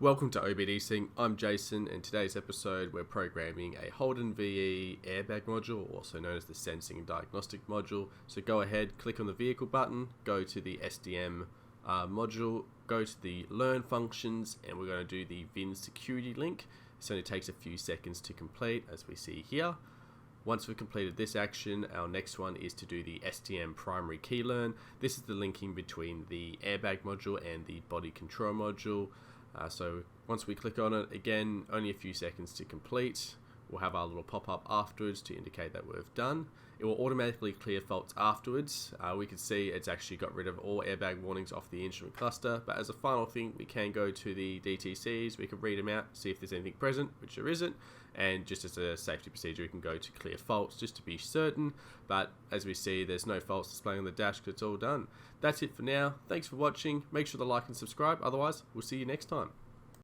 Welcome to OBD Sync. I'm Jason, and today's episode we're programming a Holden VE airbag module, also known as the Sensing and Diagnostic module. So go ahead, click on the vehicle button, go to the SDM module, go to the Learn functions, and we're going to do the VIN Security Link. This only takes a few seconds to complete, as we see here. Once we've completed this action, our next one is to do the SDM Primary Key Learn. This is the linking between the airbag module and the body control module. So once we click on it, again, only a few seconds to complete. We'll have our little pop-up afterwards to indicate that we've done. It will automatically clear faults afterwards. We can see it's actually got rid of all airbag warnings off the instrument cluster, but as a final thing, we can go to the DTCs, we can read them out, see if there's anything present, which there isn't, and just as a safety procedure, we can go to clear faults just to be certain, but as we see, there's no faults displaying on the dash because it's all done. That's it for now. Thanks for watching. Make sure to like and subscribe, otherwise, we'll see you next time.